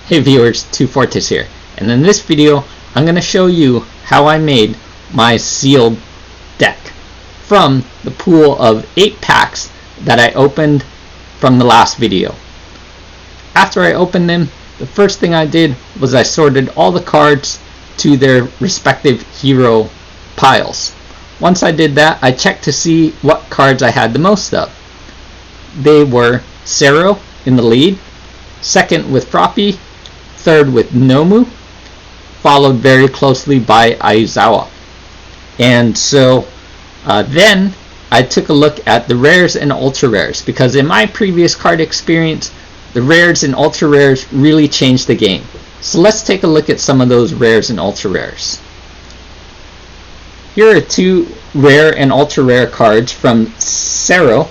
Hey viewers, 2Fortis here, and in this video I'm going to show you how I made my sealed deck from the pool of 8 packs that I opened from the last video. After I opened them, the first thing I did was I sorted all the cards to their respective hero piles. Once I did that, I checked to see what cards I had the most of. They were Sero in the lead, second with Froppy, third with Nomu, followed very closely by Aizawa. And so then I took a look at the rares and ultra rares, because in my previous card experience, the rares and ultra rares really changed the game. So let's take a look at some of those rares and ultra rares. Here are 2 rare and ultra rare cards from Sero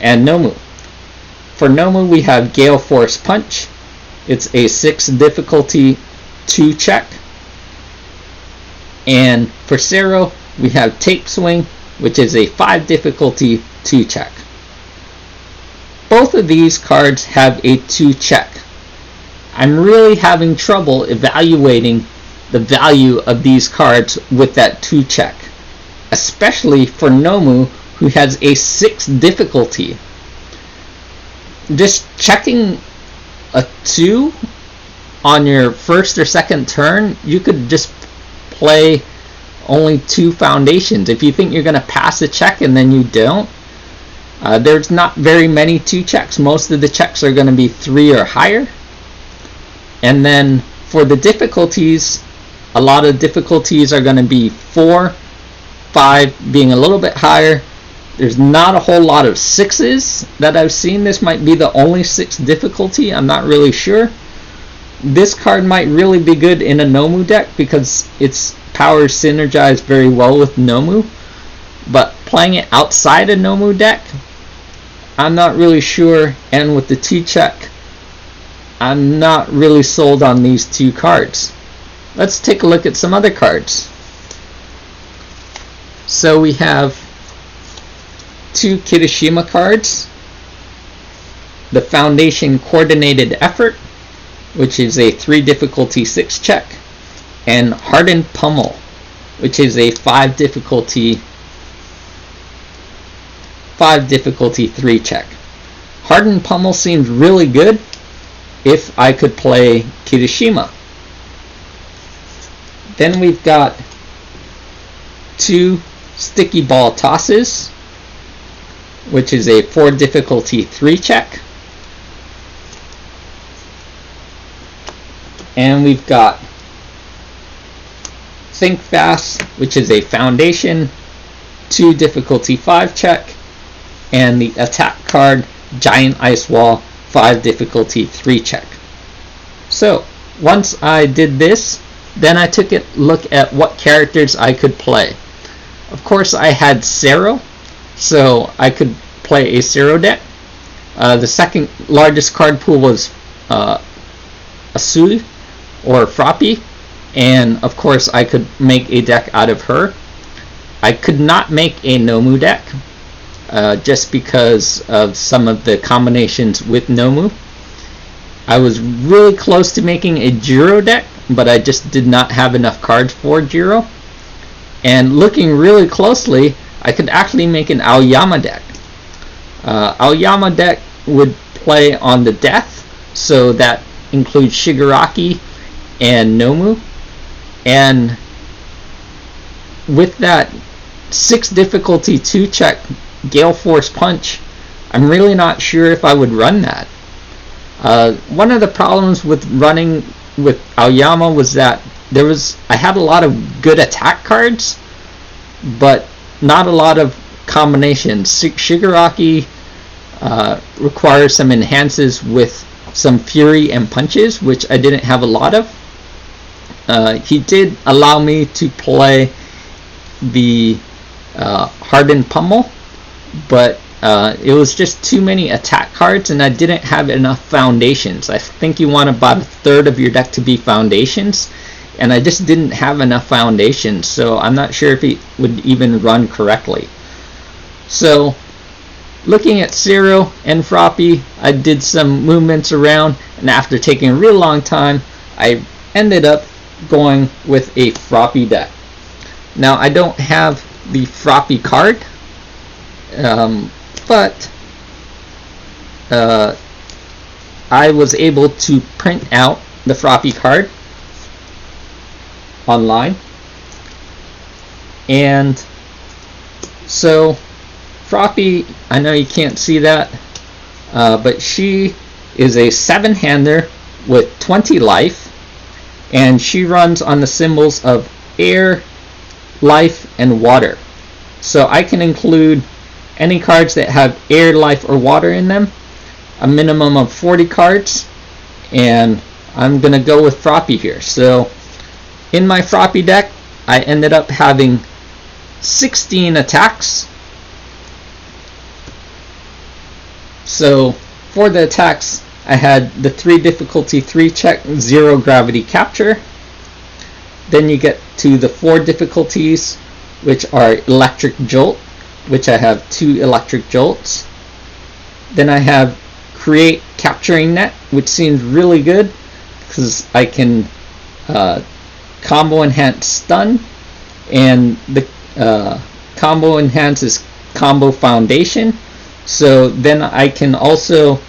and Nomu. For Nomu we have Gale Force Punch. It's a 6 difficulty 2 check. And for Sero we have Tape Swing, which is a 5 difficulty 2 check. Both of these cards have a 2 check. I'm really having trouble evaluating the value of these cards with that 2 check, especially for Nomu, who has a 6 difficulty. Just checking a 2 on your first or second turn, you could just play only 2 foundations. If you think you're going to pass a check and then you don't, there's not very many 2 checks. Most of the checks are going to be 3 or higher. And then for the difficulties, a lot of difficulties are going to be 4, 5 being a little bit higher. There's not a whole lot of 6s that I've seen. This might be the only 6 difficulty. I'm not really sure. This card might really be good in a Nomu deck because its powers synergize very well with Nomu. But playing it outside a Nomu deck, I'm not really sure. And with the 2 check, I'm not really sold on these 2 cards. Let's take a look at some other cards. So we have 2 Kirishima cards. The Foundation Coordinated Effort, which is a 3 difficulty 6 check, and Hardened Pummel, which is a 5 difficulty 3 check. Hardened Pummel seems really good if I could play Kirishima. Then we've got 2 Sticky Ball Tosses, which is a 4 difficulty 3 check. And we've got Think Fast, which is a Foundation 2 difficulty 5 check. And the attack card Giant Ice Wall 5 difficulty 3 check. So once I did this, then I took a look at what characters I could play. Of course I had Sero, so I could play a Sero deck. The second largest card pool was Asui or Froppy, and of course I could make a deck out of her. I could not make a Nomu deck just because of some of the combinations with Nomu. I was really close to making a Jiro deck, but I just did not have enough cards for Jiro. And looking really closely, I could actually make an Aoyama deck. Aoyama deck would play on the Death, so that includes Shigaraki and Nomu. And with that 6 difficulty 2 check Gale Force Punch, I'm really not sure if I would run that. One of the problems with running with Aoyama was that I had a lot of good attack cards, but not a lot of combinations. Shigaraki requires some enhances with some fury and punches, which I didn't have a lot of. He did allow me to play the Hardened Pummel, but it was just too many attack cards and I didn't have enough foundations. I think you want about 1/3 of your deck to be foundations, and I just didn't have enough foundations, so I'm not sure if it would even run correctly. So looking at Sero and Froppy, I did some movements around and after taking a real long time, I ended up going with a Froppy deck. Now, I don't have the Froppy card, but I was able to print out the Froppy card online. And so Froppy, I know you can't see that, but she is a 7-hander with 20 life, and she runs on the symbols of air, life, and water. So I can include any cards that have air, life, or water in them, a minimum of 40 cards, and I'm going to go with Froppy here. So in my Froppy deck, I ended up having 16 attacks. So for the attacks, I had the 3 difficulty 3 check, 0 gravity capture. Then you get to the 4 difficulties, which are electric jolt, which I have 2 electric jolts. Then I have create capturing net, which seems really good because I can combo enhance stun, and the combo enhance is combo foundation. So then I can also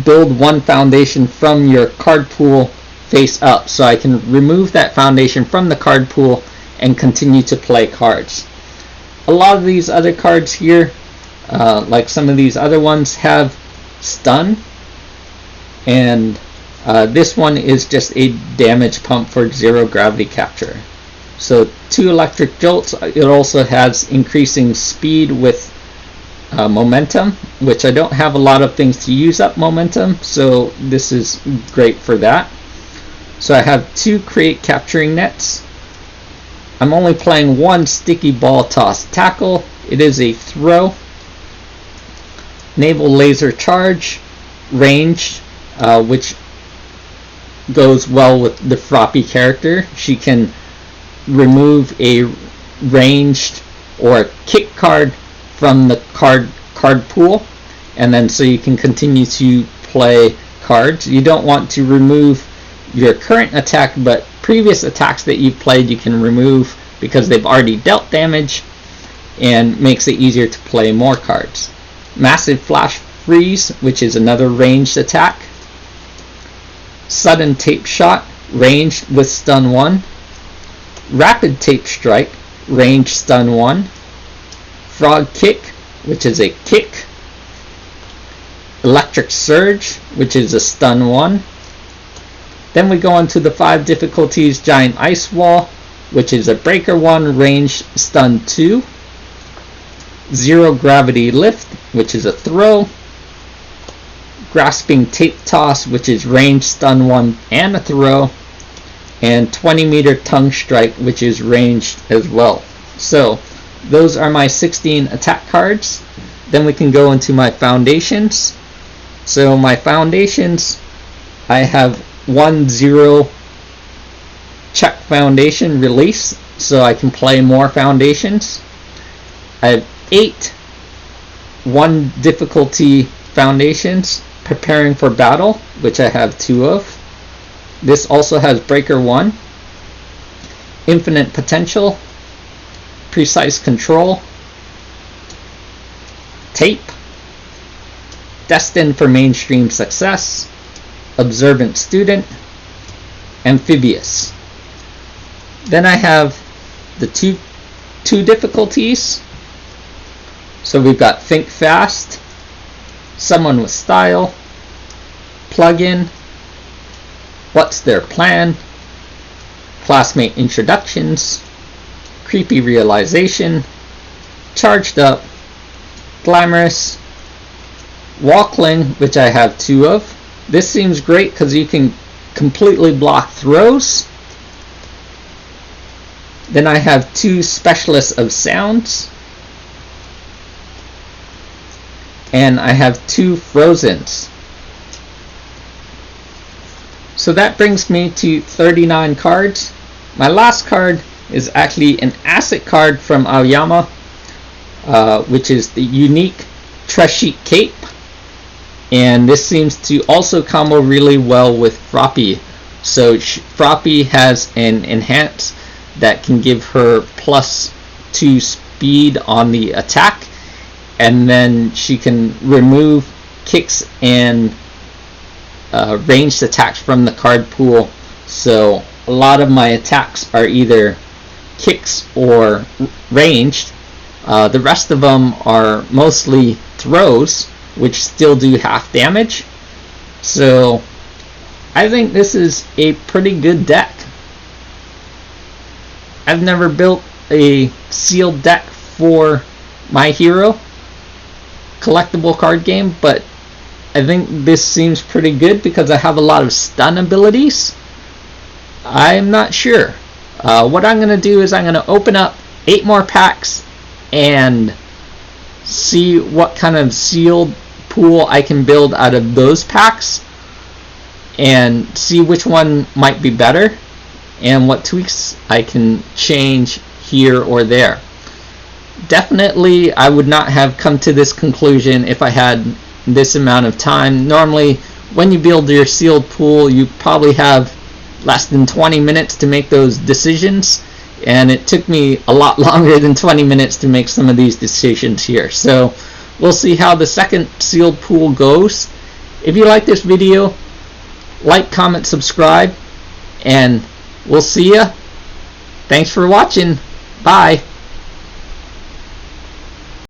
build 1 foundation from your card pool face up, so I can remove that foundation from the card pool and continue to play cards. A lot of these other cards here, like some of these other ones, have stun, and this one is just a damage pump for 0 gravity capture. So 2 electric jolts. It also has increasing speed with momentum, which I don't have a lot of things to use up momentum, so this is great for that. So I have 2 create capturing nets. I'm only playing 1 sticky ball toss tackle. It is a throw. Naval laser charge, ranged, which goes well with the Froppy character. She can remove a ranged or kick card from the card pool, and then so you can continue to play cards. You don't want to remove your current attack, but previous attacks that you've played you can remove because they've already dealt damage, and makes it easier to play more cards. Massive flash freeze, which is another ranged attack. Sudden tape shot, ranged with stun 1. Rapid tape strike, ranged stun 1. Frog kick, which is a kick. Electric surge, which is a stun 1. Then we go into the 5 difficulties. Giant ice wall, which is a breaker 1, ranged stun 2. 0 gravity lift, which is a throw. Grasping tape toss, which is ranged stun 1 and a throw. And 20 meter tongue strike, which is ranged as well. So those are my 16 attack cards. Then we can go into my foundations. So my foundations, I have 1 0 check foundation release, so I can play more foundations. I have 8 1 difficulty foundations, preparing for battle, which I have 2 of. This also has breaker 1, infinite potential, precise control, tape, destined for mainstream success, observant student, amphibious. Then I have the two difficulties. So we've got think fast, someone with style, plug-in, what's their plan, classmate introductions, creepy realization, charged up, glamorous, walkling, which I have 2 of. This seems great because you can completely block throws. Then I have 2 specialists of sounds, and I have 2 frozens. So that brings me to 39 cards. My last card is actually an asset card from Aoyama, which is the unique Treshik Cape. and this seems to also combo really well with Froppy. So Froppy has an enhance that can give her +2 speed on the attack, and then she can remove kicks and ranged attacks from the card pool. So a lot of my attacks are either kicks or ranged. The rest of them are mostly throws, which still do half damage. So I think this is a pretty good deck. I've never built a sealed deck for My Hero collectible card game, but I think this seems pretty good because I have a lot of stun abilities. I'm not sure. What I'm going to do is I'm going to open up 8 more packs and see what kind of sealed pool I can build out of those packs, and see which one might be better and what tweaks I can change here or there. Definitely I would not have come to this conclusion if I had this amount of time. Normally when you build your sealed pool, you probably have less than 20 minutes to make those decisions, and it took me a lot longer than 20 minutes to make some of these decisions here. So we'll see how the second sealed pool goes. If you like this video, like, comment, subscribe, and we'll see ya. Thanks for watching. Bye.